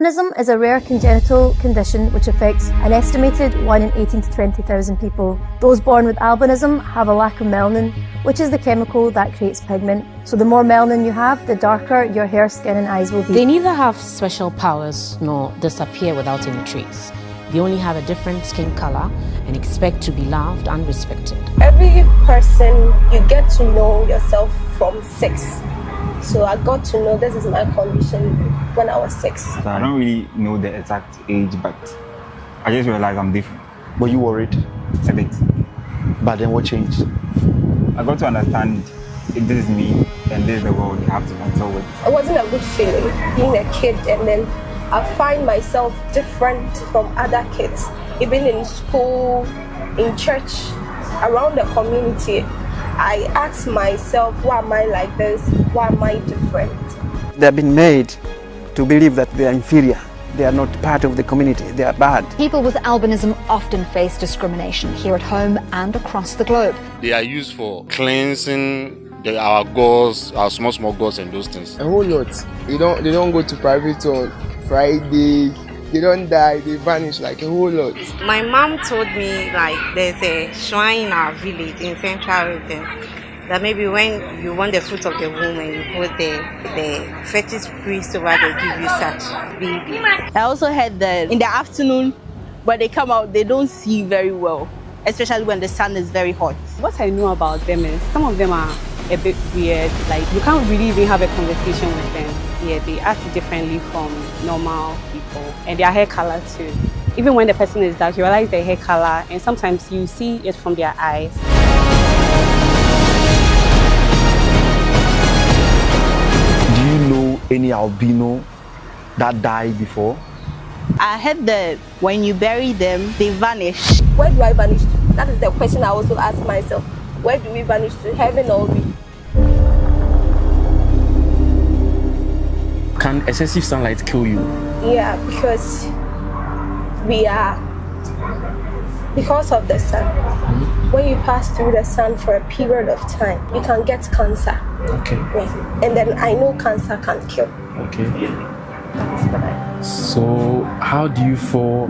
Albinism is a rare congenital condition which affects an estimated 1 in 18 to 20,000 people. Those born with albinism have a lack of melanin, which is the chemical that creates pigment. So the more melanin you have, the darker your hair, skin and eyes will be. They neither have special powers nor disappear without any trace. They only have a different skin color and expect to be loved and respected. Every person, you get to know yourself from 6. So I got to know this is my condition when I was 6. I don't really know the exact age, but I just realized I'm different. Were you worried? A bit. But then what changed? I got to understand if this is me and this is the world you have to consult with. It wasn't a good feeling being a kid, and then I find myself different from other kids, even in school, in church, around the community. I ask myself, why am I like this? Why am I different? They have been made to believe that they are inferior. They are not part of the community. They are bad. People with albinism often face discrimination here at home and across the globe. They are used for cleansing our gods, our small gods and those things. A whole lot. They don't go to private on Fridays. They don't die, they vanish like a whole lot. My mom told me like there's a shrine in our village in Central Region that maybe when you want the fruit of the womb and you go there, the fetish priest over there give you such baby. I also heard that in the afternoon when they come out they don't see very well, especially when the sun is very hot. What I know about them is some of them are a bit weird, like you can't really even have a conversation with them. Yeah, they act differently from normal people, and their hair color too. Even when the person is dark, you realize their hair color, and sometimes you see it from their eyes. Do you know any albino that died before? I heard that when you bury them, they vanish. Where do I vanish to? That is the question I also ask myself. Where do we vanish to, heaven or we? Can excessive sunlight kill you? Yeah, because of the sun. When you pass through the sun for a period of time, you can get cancer. Okay. Yeah. And then I know cancer can kill. Okay. So how do you feel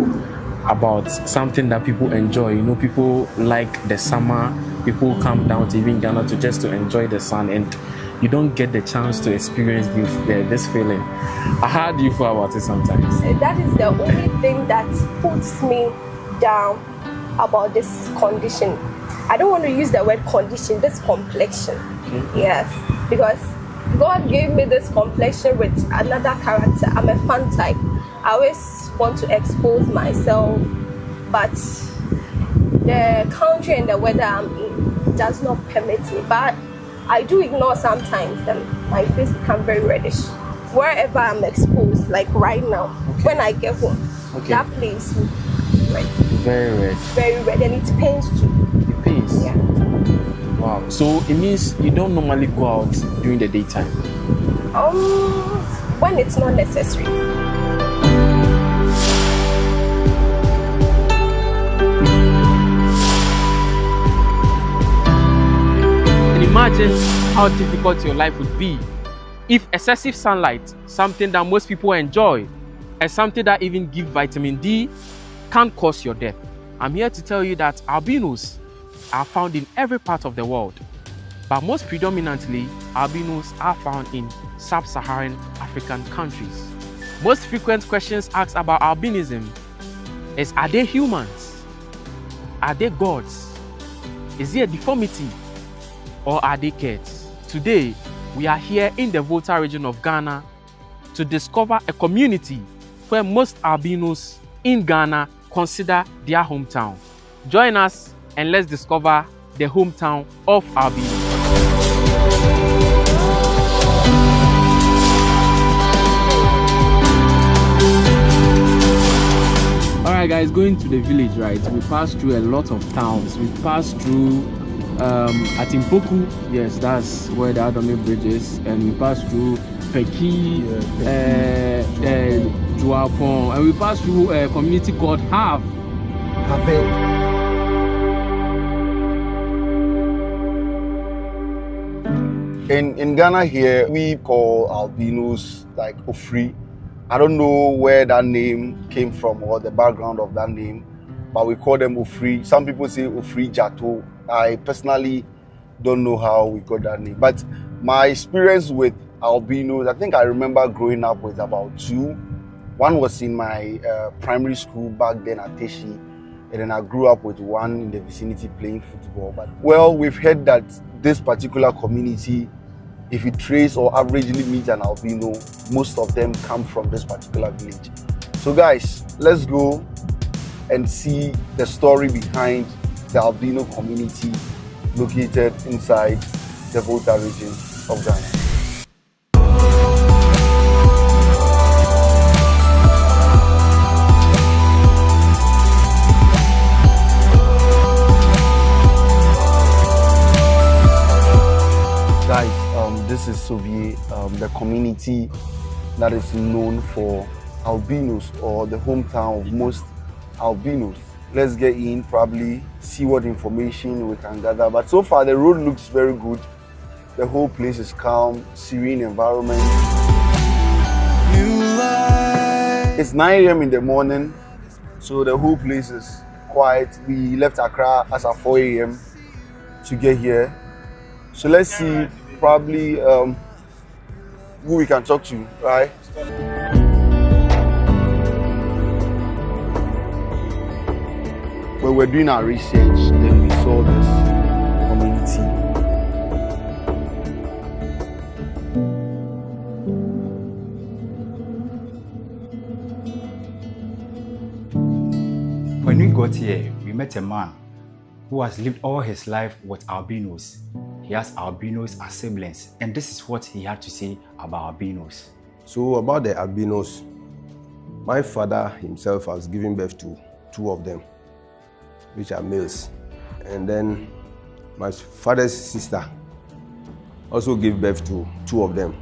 about something that people enjoy? You know, people like the summer, people come down to even Ghana to enjoy the sun, and you don't get the chance to experience this feeling. How do you feel about it sometimes? That is the only thing that puts me down about this condition. I don't want to use the word condition, this complexion. Okay. Yes, because God gave me this complexion with another character. I'm a fun type. I always want to expose myself, but the country and the weather I'm in does not permit me. But I do ignore sometimes, and my face becomes very reddish. Wherever I'm exposed, like right now, when I get home, that place will be red. Very red. Very red, and it pains too. It pains? Yeah. Wow. So it means you don't normally go out during the daytime? When it's not necessary. Imagine how difficult your life would be if excessive sunlight, something that most people enjoy, and something that even gives vitamin D, can cause your death. I'm here to tell you that albinos are found in every part of the world, but most predominantly, albinos are found in sub-Saharan African countries. Most frequent questions asked about albinism is, are they humans? Are they gods? Is it a deformity? Or are they kids? Today, we are here in the Volta region of Ghana to discover a community where most albinos in Ghana consider their hometown. Join us and let's discover the hometown of albinos. Alright guys, going to the village, right? We passed through a lot of towns. We passed through at Impoku, yes, that's where the Adome Bridge is, and we passed through Peki, Juapon, and we passed through a community called Have. In Ghana here, we call albinos like Ofri I don't know where that name came from or the background of that name, but we call them Ofri. Some people say Ofri Jato. I personally don't know how we got that name. But my experience with albinos, I think I remember growing up with about 2. One was in my primary school back then at Teshi, and then I grew up with one in the vicinity playing football. But well, we've heard that this particular community, if you trace or averagely meet an albino, most of them come from this particular village. So guys, let's go and see the story behind the albino community located inside the Volta region of Ghana. Guys, this is Sovie, the community that is known for albinos, or the hometown of most albinos. Let's get in, probably see what information we can gather. But so far the road looks very good. The whole place is calm, serene environment. It's 9 a.m. in the morning, so the whole place is quiet. We left Accra as at 4 a.m. to get here. So let's see probably who we can talk to, right? When we're doing our research, then we saw this community. When we got here, we met a man who has lived all his life with albinos. He has albinos as siblings, and this is what he had to say about albinos. So about the albinos, my father himself has given birth to 2 of them, which are males. And then my father's sister also gave birth to 2 of them.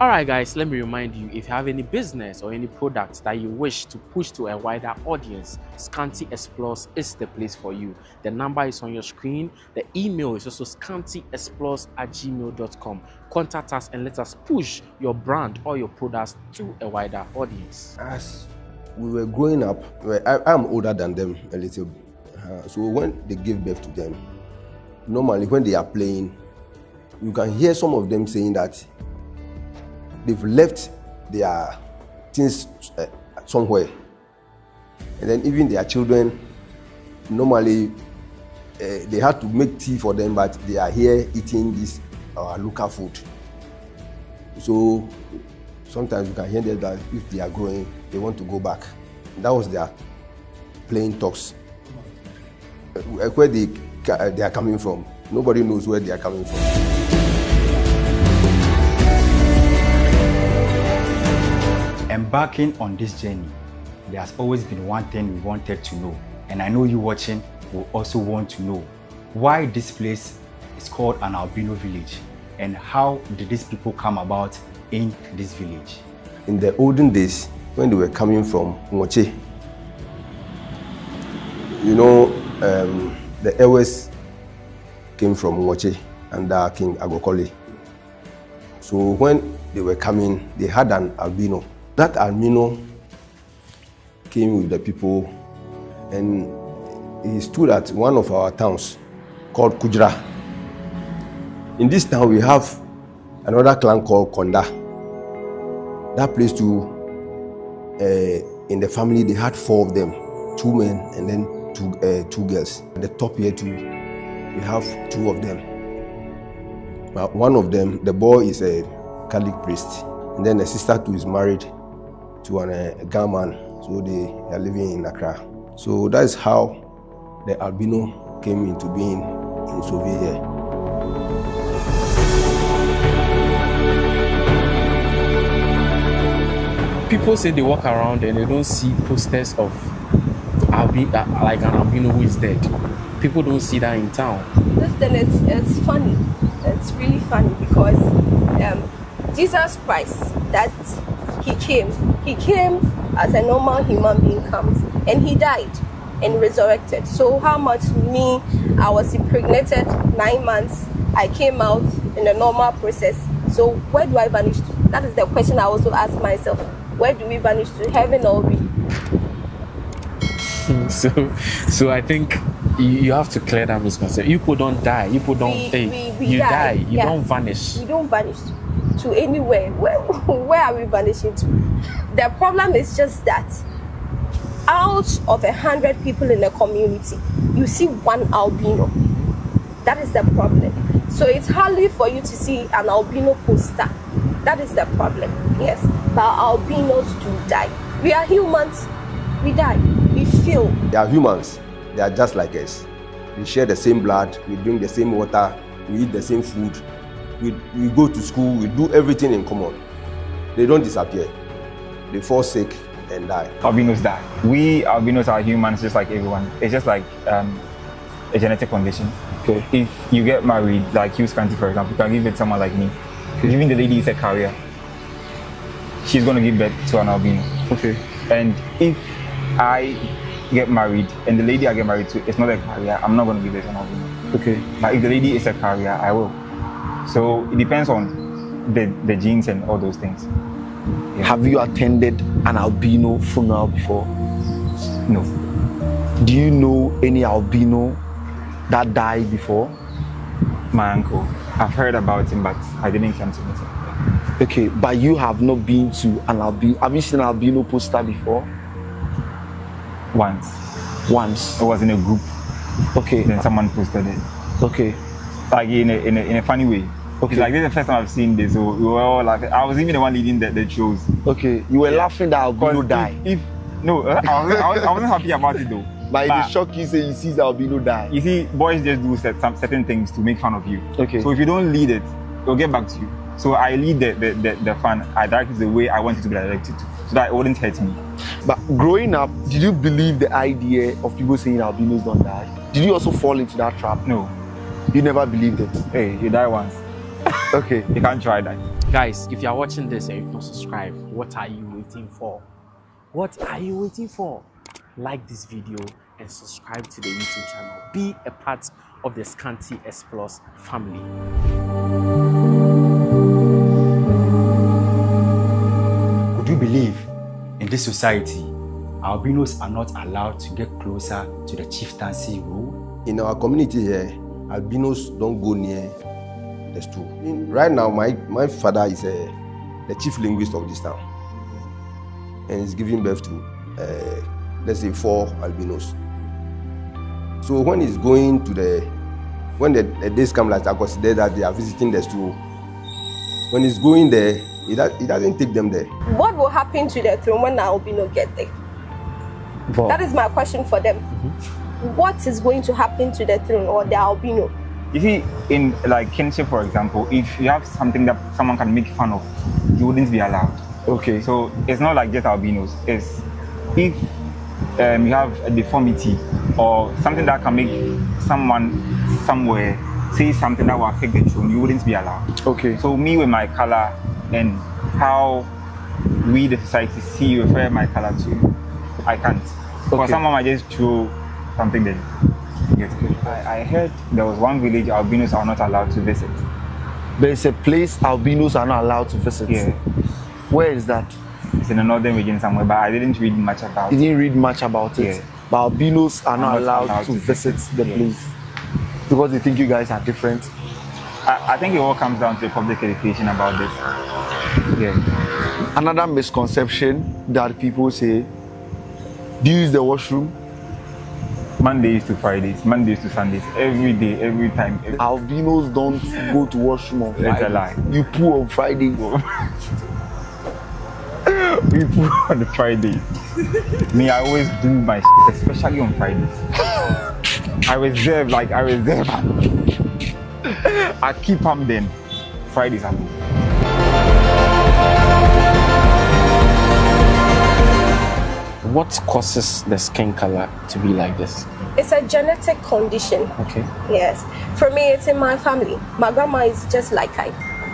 Alright guys, let me remind you, if you have any business or any product that you wish to push to a wider audience, Scanty Explores is the place for you. The number is on your screen. The email is also scantyexplores@gmail.com. Contact us and let us push your brand or your products to a wider audience. As we were growing up, I'm older than them a little bit. So when they give birth to them, normally when they are playing, you can hear some of them saying that they've left their things somewhere. And then even their children, normally they had to make tea for them, but they are here eating this local food. So sometimes you can hear them that if they are growing, they want to go back. That was their playing talks. Where they are coming from, nobody knows where they are coming from. Embarking on this journey, there has always been one thing we wanted to know, and I know you watching will also want to know why this place is called an albino village, and how did these people come about in this village. In the olden days, when they were coming from Ngoche, you know, the Ewes came from Ngoche under King Agokoli. So when they were coming, they had an albino. That albino came with the people, and he stood at one of our towns called Kujra. In this town, we have another clan called Konda. That place too, in the family, they had 4 of them, 2 men and then 2 girls. At the top here too, we have 2 of them. But one of them, the boy is a Catholic priest, and then the sister too is married to a Ghana, so they are living in Accra. So that is how the albino came into being in Soviet here. People say they walk around and they don't see posters of like an albino who is dead. People don't see that in town. This thing it's funny. It's really funny because Jesus Christ, that he came as a normal human being comes, and he died and resurrected. So how much me, I was impregnated 9 months, I came out in a normal process. So where do I vanish to? That is the question I also ask myself. where do we vanish to? Heaven or we? So I think you have to clear that misconception. You people don't die. You people don't. You die. You don't vanish. We don't vanish to anywhere. Where are we vanishing to? The problem is just that out of 100 people in a community, you see one albino. That is the problem. So it's hardly for you to see an albino poster. That is the problem. Yes, but albinos do die. We are humans. We die. We feel. They are humans. They are just like us. We share the same blood. We drink the same water. We eat the same food. We go to school. We do everything in common. They don't disappear. They fall sick and die. Albinos die. We albinos are humans just like everyone. It's just like a genetic condition. Okay. If you get married, like you, Scanty, for example, you can give it to someone like me. Even the lady is a carrier. She's going to give birth to an albino. Okay. And if I get married and the lady I get married to is not a carrier, I'm not going to give birth to an albino. Okay. But if the lady is a carrier, I will. So it depends on the genes and all those things. Yeah. Have you attended an albino funeral before? No. Do you know any albino that died before? My uncle. I've heard about him, but I didn't come to meet him. Okay, but you have not been to an albino. Have you seen an albino poster before? Once. It was in a group. Okay. Then someone posted it. Okay. Like in a funny way. Okay. It's like this is the first time I've seen this, so we were all laughing. I was even the one leading the shows. Okay. You were laughing that albino died. I wasn't happy about it though. But it shock you say you see the albino die. You see, boys just do certain things to make fun of you. Okay. So if you don't lead it, it'll get back to you. So I lead the fun. I direct it the way I want it to be directed to, so that it wouldn't hurt me. But growing up, did you believe the idea of people saying albinos don't die? Did you also fall into that trap? No. You never believed it? Hey, you die once. Okay. You can't try that. Guys, if you are watching this and you've not subscribed, what are you waiting for? What are you waiting for? Like this video and subscribe to the YouTube channel. Be a part of the Scanty S Plus family. Would you believe in this society, albinos are not allowed to get closer to the chieftaincy role? In our community here, albinos don't go near the stool. Right now, my father is the chief linguist of this town, and he's giving birth to let's say 4 albinos. So when he's going to when the days come, like I consider that they are visiting the stool, when he's going there, he doesn't take them there. What will happen to the throne when the albino get there? Wow. That is my question for them. What is going to happen to the throne or the albino? You see, in like kinship, for example, if you have something that someone can make fun of, you wouldn't be allowed. Okay. So it's not like just albinos. It's if you have a deformity or something that can make someone somewhere say something that will affect the throne, you wouldn't be allowed. Okay. So me with my color and how we the society see you refer my color to, I can't. For someone might just throw something then. Yes. I heard there was one village albinos are not allowed to visit. There's a place albinos are not allowed to visit. Yeah. Where is that? It's in the northern region somewhere, but I didn't read much about it. You didn't read much about it? Yeah. But albinos are not allowed to visit the place because they think you guys are different. I think it all comes down to public education about this. Yeah. Another misconception that people say, do you use the washroom? Mondays to Fridays, Mondays to Sundays, every day, every time. Albinos don't go to washroom on Fridays. It's a lie. You poo on Fridays. We poo on the Fridays. Me, I always do my shit, especially on Fridays. I reserve. I keep them then. Fridays I go. What causes the skin color to be like this? It's a genetic condition. Okay. Yes. For me, it's in my family. My grandma is just like I.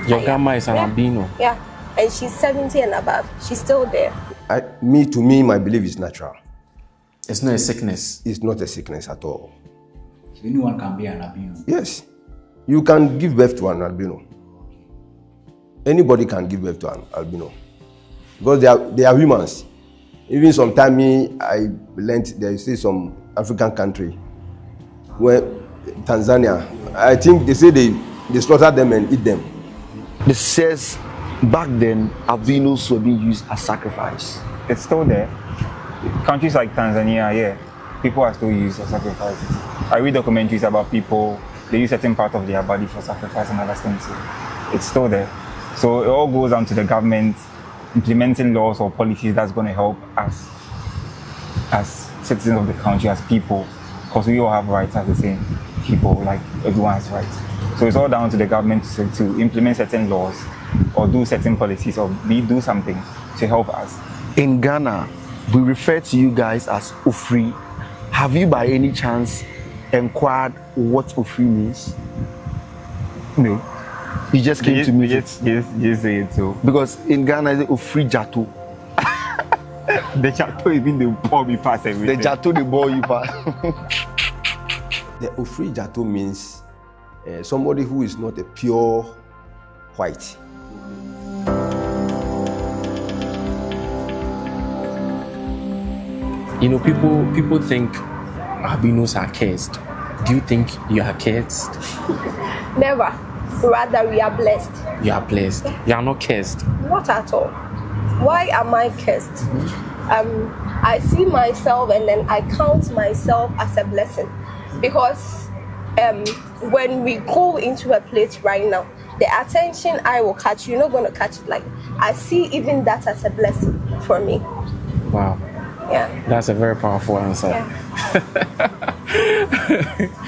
Your grandma is an albino? Yeah. And she's 70 and above. She's still there. To me, my belief is natural. It's not a sickness? It's not a sickness at all. So anyone can be an albino? Yes. You can give birth to an albino. Anybody can give birth to an albino. because they are humans. Even sometimes I learned they say some African country, where Tanzania, I think they say they slaughter them and eat them. It says back then albinos were being used as sacrifice. It's still there. Countries like Tanzania, yeah, people are still used as sacrifices. I read documentaries about people, they use certain part of their body for sacrifice and other things. It's still there. So it all goes down to the government implementing laws or policies that's going to help us as citizens of the country, as people, because we all have rights as the same people, like everyone has rights. So it's all down to the government to implement certain laws or do certain policies or do something to help us. In Ghana, we refer to you guys as Ofri. Have you by any chance inquired what Ofri means? No. You just came to me. Just say it so. Because in Ghana, it's Ofri Jato. The Jato even the ball me pass everything. The Jato the ball you pass. The Ofri Jato means somebody who is not a pure white. You know, people think albinos are cursed. Do you think you are cursed? Never. Rather, we are blessed. You are blessed. You are not cursed. Not at all. Why am I cursed? I see myself and then I count myself as a blessing, because when we go into a place right now, the attention I will catch, you're not going to catch it. Like, I see even that as a blessing for me. Wow. Yeah. That's a very powerful answer. Yeah.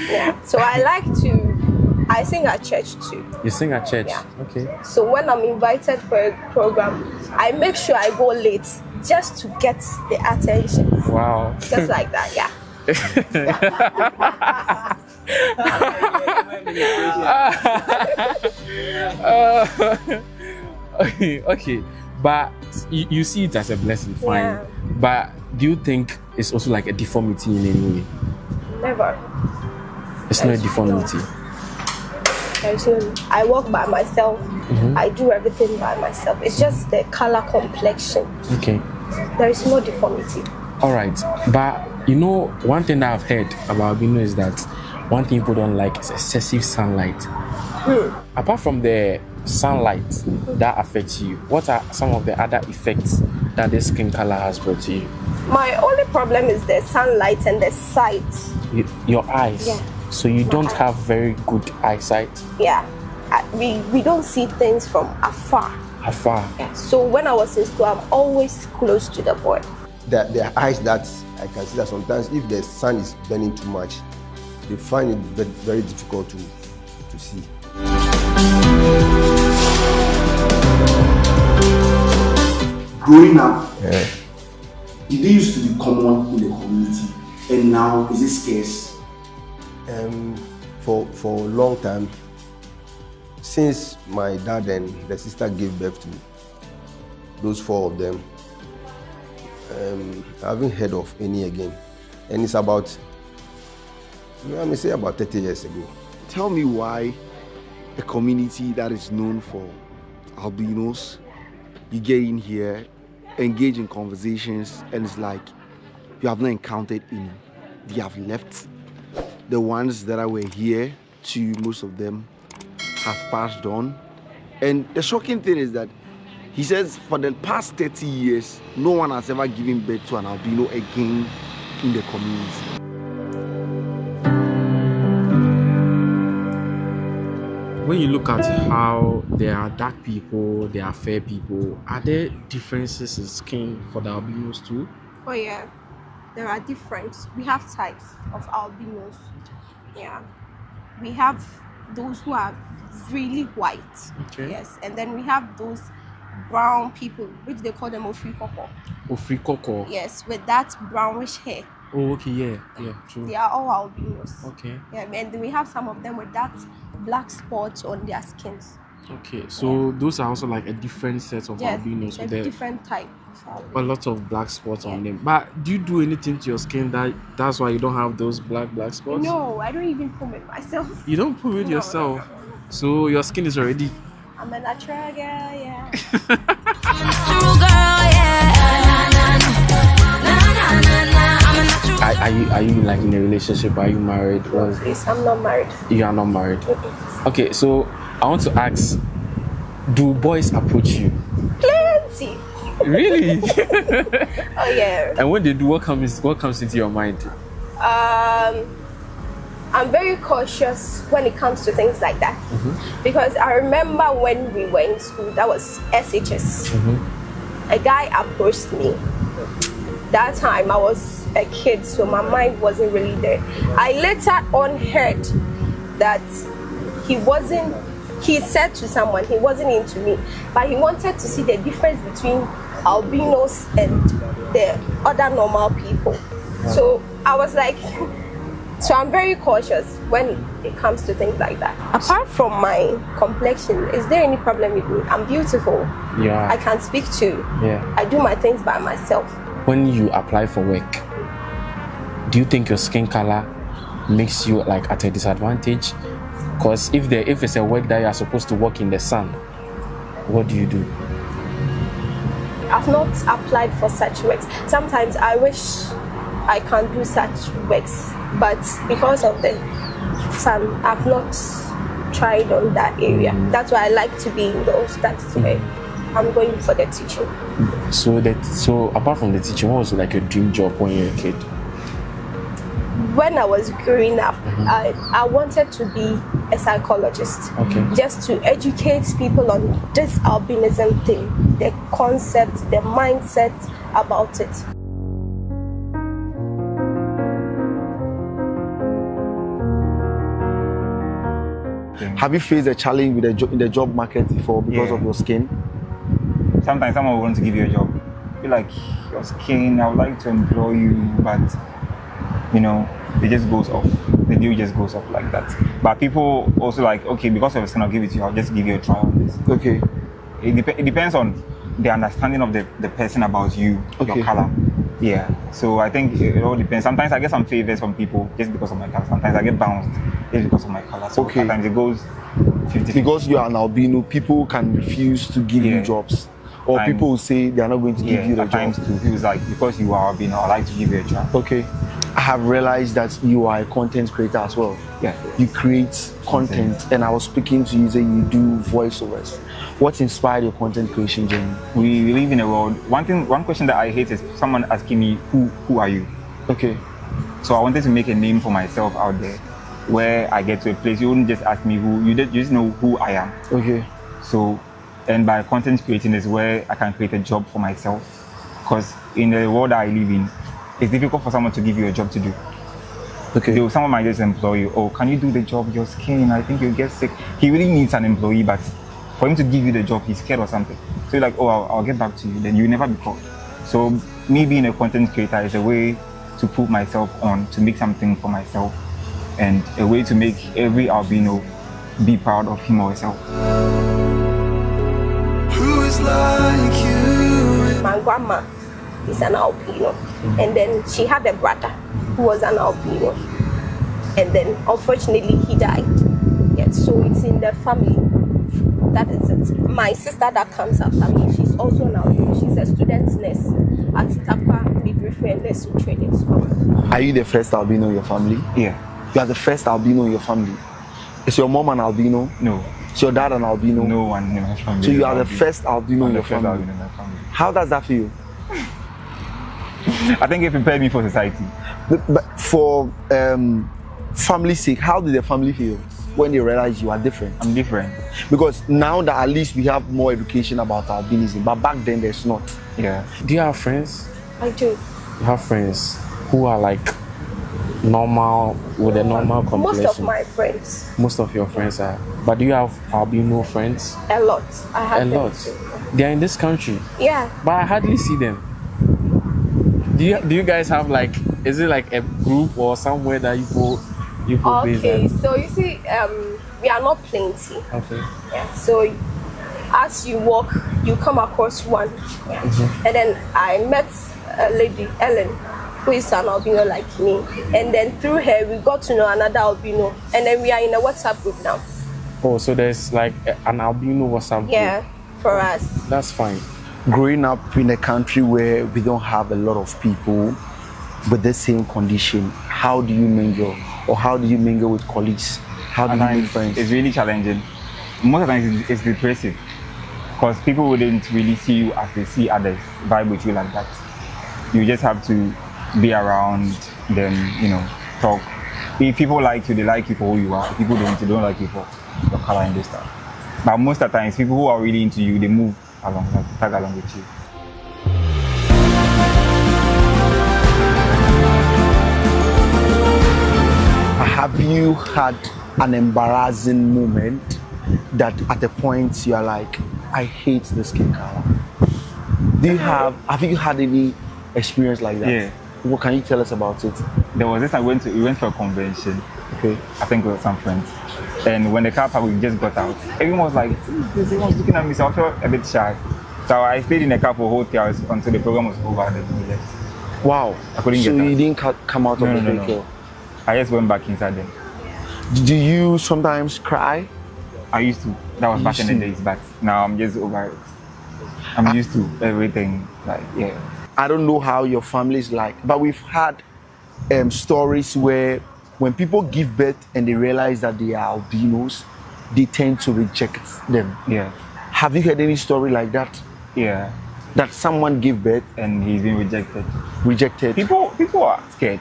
Yeah. So I sing at church too. You sing at church? Yeah. Okay. So when I'm invited for a program, I make sure I go late just to get the attention. Wow. Just like that, yeah. Okay. But you see it as a blessing, fine. Yeah. But do you think it's also like a deformity in any way? Never. It's not a deformity. I walk by myself. I do everything by myself. It's just the color complexion. Okay. There is no deformity. All right. But you know, one thing that I've heard about albino is that one thing people don't like is excessive sunlight. Apart from the sunlight that affects you, what are some of the other effects that the skin color has brought to you? My only problem is the sunlight and the sight. Your eyes. Yeah. So you don't have very good eyesight? Yeah. We don't see things from afar. Afar. Yeah. So when I was in school, I'm always close to the boy. There are eyes that I can see that sometimes if the sun is burning too much, they find it very, very difficult to see. Growing up, did they used to be common in the community, and now is it scarce? For a long time, since my dad and the sister gave birth to those 4 of them, I haven't heard of any again. And it's about, I may say about 30 years ago. Tell me why a community that is known for albinos, you get in here, engage in conversations, and it's like you have not encountered any. They have left. The ones that were here, most of them have passed on. And the shocking thing is that he says for the past 30 years, no one has ever given birth to an albino again in the community. When you look at how there are dark people, there are fair people, are there differences in skin for the albinos too? Oh yeah, there are different. We have types of albinos. Yeah, we have those who are really white. Okay. Yes, and then we have those brown people, which they call them Ofri Koko. Ofri Koko. Yes, with that brownish hair. Oh, okay, yeah, true. They are all albinos. Okay. Yeah, and we have some of them with that black spots on their skins. Okay, so those are also like a different set of albinos. Yes, a different type of albino. A lot of black spots on them. But do you do anything to your skin that's why you don't have those black spots? No, I don't even comb it myself. You don't comb it yourself? So your skin is already I'm a natural girl, yeah. Are you like in a relationship? Are you married? Please, I'm not married. You are not married. Okay, so I want to ask, do boys approach you? Plenty. Really? Oh yeah. And when they do, what comes into your mind? I'm very cautious when it comes to things like that, because I remember when we were in school, that was SHS. A guy approached me. That time I was a kid, so my mind wasn't really there. I later on heard that he said to someone he wasn't into me, but he wanted to see the difference between albinos and the other normal people. So I was like, so I'm very cautious when it comes to things like that. Apart from my complexion, is there any problem with me? I'm beautiful. Yeah. I can speak to. Yeah. I do my things by myself. When you apply for work, do you think your skin color makes you like at a disadvantage? Because if it's a work that you are supposed to work in the sun, what do you do? I've not applied for such works. Sometimes I wish I can do such works, but because of the sun, I've not tried on that area. That's why I like to be indoors. That's why I'm going for the teaching. So apart from the teaching, what was like your dream job when you were a kid? When I was growing up, I wanted to be a psychologist, just to educate people on this albinism thing, the concept, the mindset about it. Have you faced a challenge with in the job market before because of your skin? Sometimes someone will want to give you a job. Be like, your skin, I would like to employ you, but you know, it just goes off. The deal just goes off like that. But people also like, okay, because of the skin, I'll give it to you. I'll just give you a try on this. Okay. It depends on the understanding of the person about you, your color. Yeah. So I think it all depends. Sometimes I get some favors from people just because of my color. Sometimes I get bounced just because of my color. So sometimes it goes 50-50. Because you are an albino, people can refuse to give you jobs. Or people will say they are not going to give you the job. It's like, because you are albino, I like to give you a job. Okay. I have realized that you are a content creator as well. Yeah. You create content, and I was speaking to you saying you do voiceovers. What inspired your content creation journey? We live in a world. One question that I hate is someone asking me, who are you? Okay. So I wanted to make a name for myself out there, where I get to a place. You wouldn't just ask me who. You just know who I am. Okay. So, and by content creating is where I can create a job for myself. Because in the world that I live in, it's difficult for someone to give you a job to do. Okay. Someone might just employ you. Oh, can you do the job? Your skin, I think you'll get sick. He really needs an employee, but for him to give you the job, he's scared or something. So you're like, oh, I'll get back to you. Then you'll never be called. So me being a content creator is a way to put myself on, to make something for myself, and a way to make every albino be proud of him or herself. Who is like you? My grandma is an albino, and then she had a brother who was an albino, and then unfortunately he died. Yes, so it's in the family. That is it. My sister that comes after me, she's also an albino. She's a student nurse at Tapa Midwifery and Nursing Training School. Are you the first albino in your family? Yeah. You are the first albino in your family. Is your mom an albino? No. Is your dad an albino? No one in my family. So you are the first albino in your family. Albino in my family. How does that feel? I think it prepared me for society. But for family's sake, how did the family feel when they realized you are different? I'm different. Because now that at least we have more education about albinism, but back then there's not. Yeah. Do you have friends? I do. You have friends who are like normal, with a normal complexion? Most of my friends. Most of your friends are. But do you have albino friends? A lot. I have a lot. Too. They are in this country. Yeah. But I hardly see them. Do you guys have like, is it like a group or somewhere that you go okay, so you see, we are not plenty. Okay. Yeah. So as you walk, you come across one. Yeah. And then I met a lady, Ellen, who is an albino like me. And then through her, we got to know another albino. And then we are in a WhatsApp group now. Oh, so there's like an albino WhatsApp group. Yeah, for us. That's fine. Growing up in a country where we don't have a lot of people with the same condition, how do you mingle? Or how do you mingle with colleagues? How do you make friends? It's really challenging. Most of the time it's depressive because people wouldn't really see you as they see others vibe with you like that. You just have to be around them, you know, talk. If people like you, they like you for who you are. If people don't, they don't like you for your color and this stuff. But most of the times, people who are really into you, they move along, like, tag along with you. Have you had an embarrassing moment that at a point you are like, I hate the skin color? Have you had any experience like that? Yeah. What can you tell us about it? There was this, we went for a convention. Okay. I think with some friends. And when the car parked, we just got out. Everyone was like, everyone's looking at me, so I felt a bit shy. So I stayed in the car for whole 2 hours until the program was over and then we left. Wow. I couldn't get out. So you didn't come out of the vehicle? No. I just went back inside them. Do you sometimes cry? I used to. That was back in the days, but now I'm just over it. I'm used to everything. Like, yeah. I don't know how your family is like, but we've had stories where when people give birth and they realize that they are albinos, they tend to reject them. Yeah. Have you heard any story like that? Yeah. That someone gave birth and he's been rejected. Rejected. People are scared.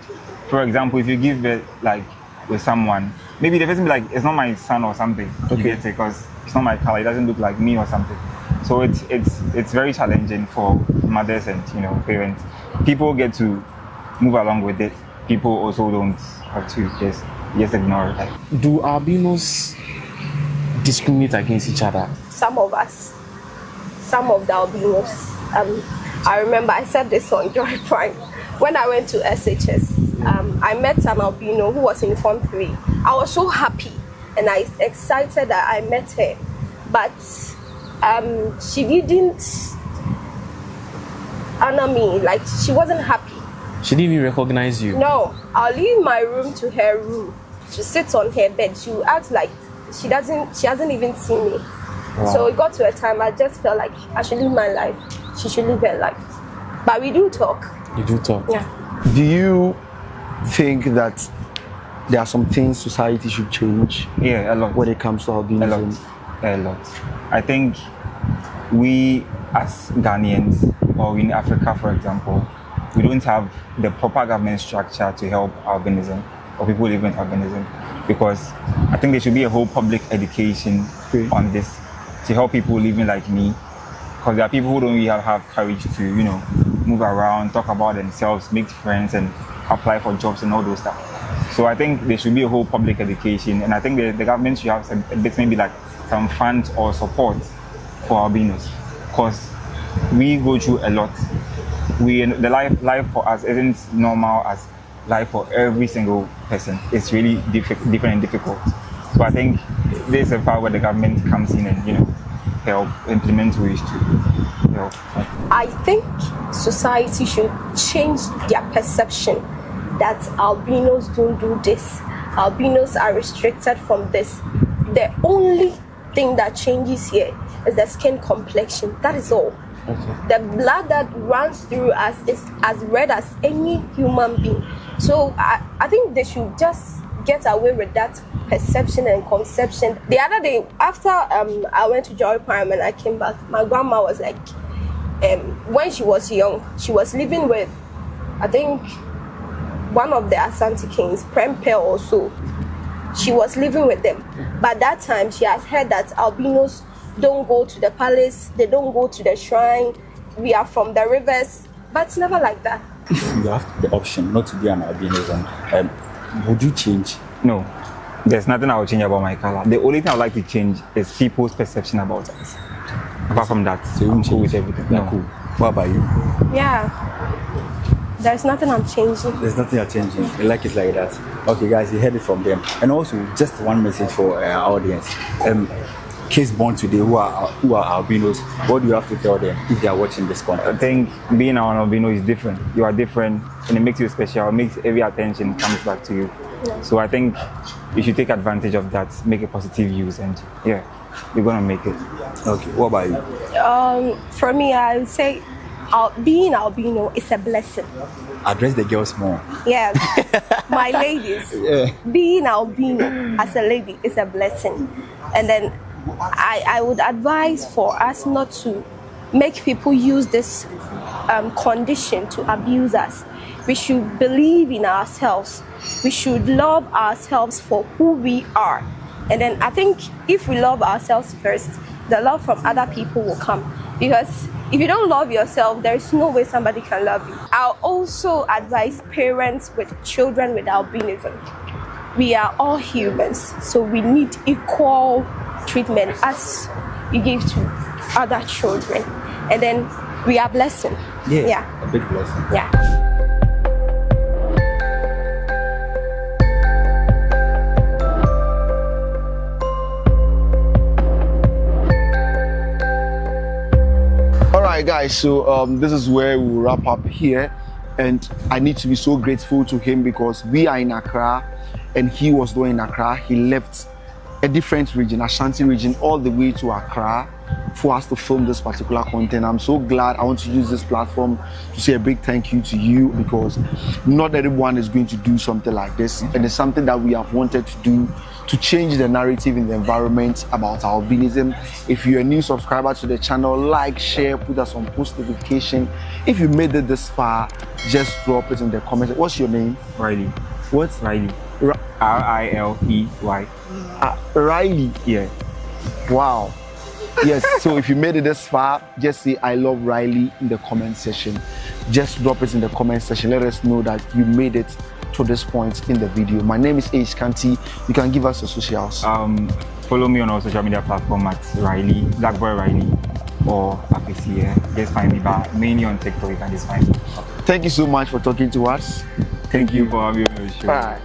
For example, if you give birth like with someone, maybe the person be like, it's not my son or something. Okay. You get it, because it's not my color. It doesn't look like me or something. So it's very challenging for mothers and parents. People get to move along with it. People also don't have to just ignore it. Do albinos discriminate against each other? Some of us, some of the albinos. I remember I said this on Joy Prime when I went to SHS. I met an albino who was in Form 3. I was so happy and I excited that I met her, but she didn't honor me. Like, she wasn't happy. She didn't even recognize you? No. I'll leave my room to her room to sit on her bed. She will act like she hasn't even seen me. Wow. So it got to a time I just felt like I should live my life. She should live her life. But we do talk. You do talk? Yeah. Do you think that there are some things society should change? Yeah, a lot. When it comes to albinism? A lot. I think we as Ghanaians, or in Africa for example, we don't have the proper government structure to help albinism or people living with albinism, because I think there should be a whole public education on this to help people living like me, because there are people who don't really have courage to move around, talk about themselves, make friends and apply for jobs and all those stuff. So I think there should be a whole public education, and I think the government should have a bit, maybe like some funds or support for albinos, because we go through a lot. The life for us isn't normal as life for every single person. It's really different and difficult. So I think there's a part where the government comes in and help implement ways to help. I think society should change their perception that albinos don't do this. Albinos are restricted from this. The only thing that changes here is the skin complexion. That is all. Okay. The blood that runs through us is as red as any human being. So I think they should just get away with that perception and conception. The other day, after I went to Joy Prime and I came back, my grandma was like, when she was young, she was living with, I think, one of the Asante kings, Prempe also. She was living with them. But that time, she has heard that albinos don't go to the palace, they don't go to the shrine, we are from the rivers, but it's never like that. If you have the option not to be an albinism, would you change? No, there's nothing I will change about my color. The only thing I would like to change is people's perception about us. Apart from that, so you won't change with everything. No. Cool. What about you? Yeah, there's nothing I'm changing. There's nothing you're changing. You like it like that. Okay, guys, you heard it from them. And also, just one message for our audience. Kids born today who are albinos, what do you have to tell them if they are watching this content? I think being an albino is different. You are different and it makes you special. It makes every attention comes back to you. Yeah. So I think you should take advantage of that, make a positive use, and yeah, you're gonna make it. Okay, what about you? For me, I would say being albino is a blessing. Address the girls more. Yeah, my ladies. Yeah. Being albino as a lady is a blessing. And then I would advise for us not to make people use this condition to abuse us. We should believe in ourselves. We should love ourselves for who we are. And then I think if we love ourselves first, the love from other people will come. Because if you don't love yourself, there is no way somebody can love you. I'll also advise parents with children with albinism. We are all humans, so we need equal treatment as you give to other children. And then we are blessing. Yeah. A big blessing. Yeah. Alright guys, so this is where we will wrap up here, and I need to be so grateful to him because we are in Accra and he was doing in Accra. He left a different region, Ashanti region, all the way to Accra for us to film this particular content. I'm so glad. I want to use this platform to say a big thank you to you, because not everyone is going to do something like this, and it's something that we have wanted to do to change the narrative in the environment about albinism. If you're a new subscriber to the channel, like, share, put us on post notification. If you made it this far, just drop it in the comments. What's your name? Riley. What? Riley. R-I-L-E-Y. Riley. Yeah. Wow. Yes, so if you made it this far, just say I love Riley in the comment section. Just drop it in the comment section. Let us know that you made it to this point in the video. My name is Scanty. You can give us your socials. Follow me on all social media platforms at Riley, Blackboy Riley, or APC. Just find me, but mainly on TikTok. You can just find me. Thank you so much for talking to us. Thank you for having me on the show. Bye.